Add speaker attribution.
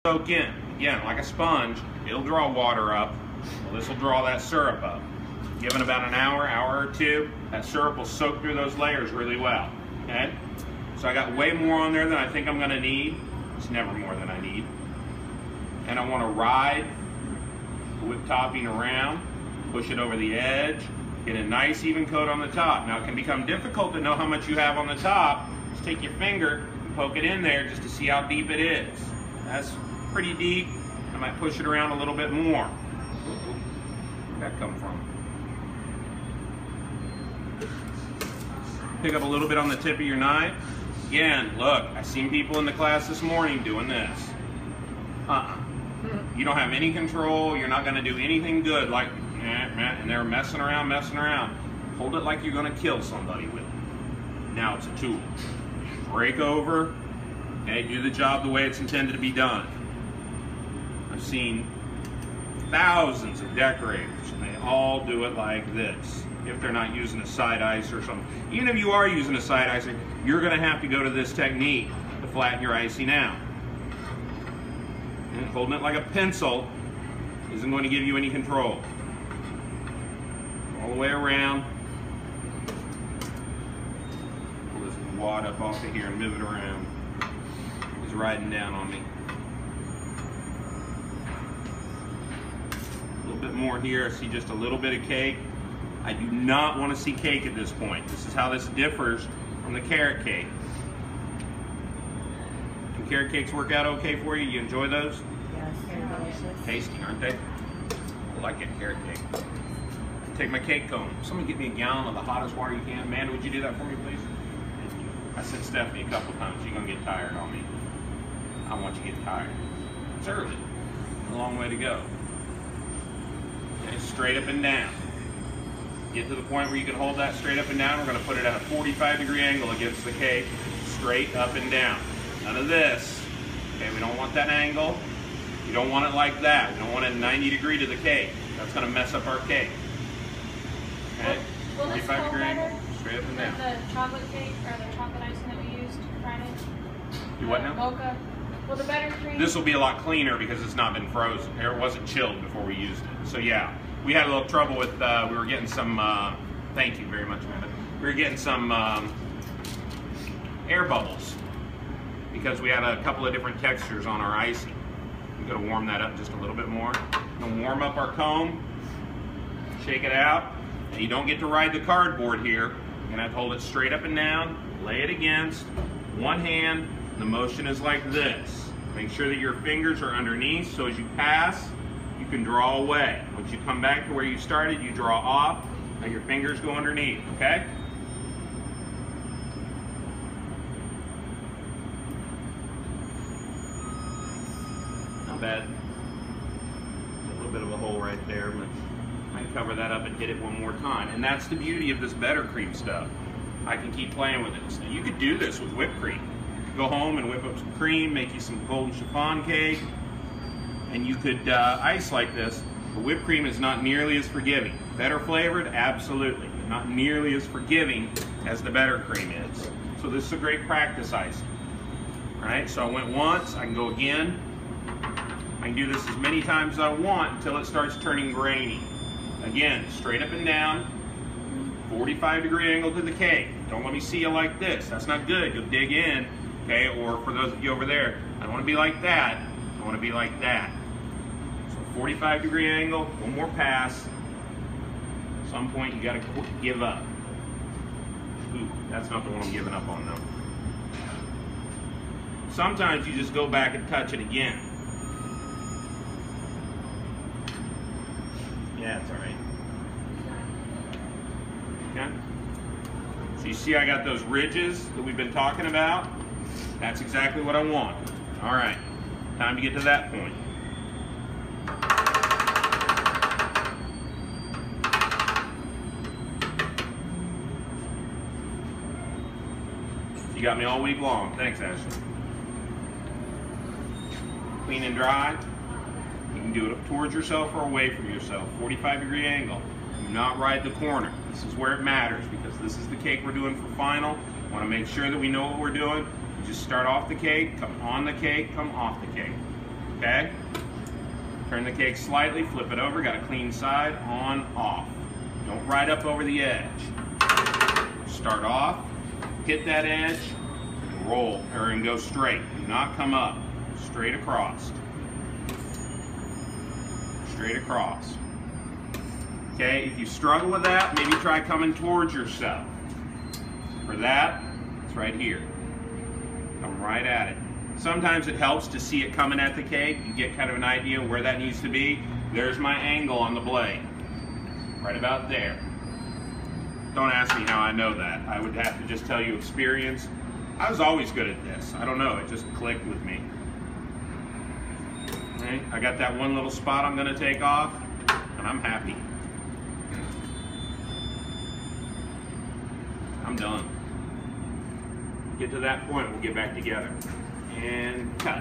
Speaker 1: soak in. Again, like a sponge, it'll draw water up. Well, this will draw that syrup up. Given about an hour, hour or two, that syrup will soak through those layers really well. Okay? So I got way more on there than I think I'm going to need. It's never more than I need. And I want to ride the whipped topping around, push it over the edge, get a nice even coat on the top. Now it can become difficult to know how much you have on the top. Just take your finger and poke it in there just to see how deep it is. That's pretty deep. I might push it around a little bit more. Where'd that come from? Pick up a little bit on the tip of your knife. Again, look, I've seen people in the class this morning doing this. You don't have any control. You're not going to do anything good. Like, and they're messing around. Hold it like you're going to kill somebody with it. Now it's a tool. Break over. Okay, do the job the way it's intended to be done. I've seen thousands of decorators, and they all do it like this. If they're not using a side ice or something. Even if you are using a side icer, you're going to have to go to this technique to flatten your icing out. And holding it like a pencil isn't going to give you any control. All the way around. Pull this wad up off of here and move it around. It's riding down on me. A little bit more here. I see just a little bit of cake. I do not want to see cake at this point. This is how this differs from the carrot cake. Can carrot cakes work out okay for you? You enjoy those?
Speaker 2: Yes, they're delicious.
Speaker 1: Tasty, aren't they? I like it, carrot cake. Take my cake cone. Someone get me a gallon of the hottest water you can. Amanda, would you do that for me, please? Thank you. I sent Stephanie a couple times. She's going to get tired on me. I don't want you to get tired. It's early. A long way to go. Okay, straight up and down. Get to the point where you can hold that straight up and down. We're going to put it at a 45-degree angle against the cake, straight up and down. None of this. Okay, we don't want that angle. You don't want it like that. We don't want it 90 degree to the cake. That's going to mess up our cake. Okay, 45-degree angle, straight up and down.
Speaker 3: The chocolate cake or the chocolate icing that we used Friday.
Speaker 1: Do what now?
Speaker 3: Mocha. Well, the better cream.
Speaker 1: This will be a lot cleaner because it's not been frozen. Or it wasn't chilled before we used it. So yeah. We had a little trouble with, we were getting some, thank you very much, Amanda. We were getting some air bubbles because we had a couple of different textures on our icing. We're going to warm that up just a little bit more. We're going to warm up our comb, shake it out, and you don't get to ride the cardboard here. You're going to have to hold it straight up and down, lay it against one hand. The motion is like this. Make sure that your fingers are underneath so as you pass, you can draw away. Once you come back to where you started, you draw off, and your fingers go underneath, okay? Not bad. A little bit of a hole right there, but I can cover that up and hit it one more time. And that's the beauty of this buttercream stuff. I can keep playing with it. Now, you could do this with whipped cream. Go home and whip up some cream, make you some golden chiffon cake, and you could ice like this. The whipped cream is not nearly as forgiving. Better flavored? Absolutely. But not nearly as forgiving as the better cream is. So this is a great practice icing. All right, so I went once, I can go again. I can do this as many times as I want until it starts turning grainy. Again, straight up and down, 45-degree angle to the cake. Don't let me see you like this. That's not good. You'll dig in, okay? Or for those of you over there, I don't want to be like that. I want to be like that. 45-degree angle, one more pass. At some point you gotta give up. Ooh, that's not the one I'm giving up on though. Sometimes you just go back and touch it again. Yeah, it's all right. Okay. So you see I got those ridges that we've been talking about? That's exactly what I want. All right, time to get to that point. You got me all week long. Thanks, Ashley. Clean and dry. You can do it towards yourself or away from yourself. 45-degree angle. Do not ride the corner. This is where it matters because this is the cake we're doing for final. Want to make sure that we know what we're doing. You just start off the cake, come on the cake, come off the cake. okay? Turn the cake slightly, flip it over, got a clean side, on, off. Don't ride up over the edge. Start off, hit that edge, and roll, and go straight. Do not come up, straight across. Straight across. Okay, if you struggle with that, maybe try coming towards yourself. For that, it's right here. Come right at it. Sometimes it helps to see it coming at the cake. You get kind of an idea where that needs to be. There's my angle on the blade. Right about there. Don't ask me how I know that. I would have to just tell you experience. I was always good at this. I don't know, it just clicked with me. Okay, I got that one little spot I'm gonna take off, and I'm happy. I'm done. Get to that point, we'll get back together. And cut.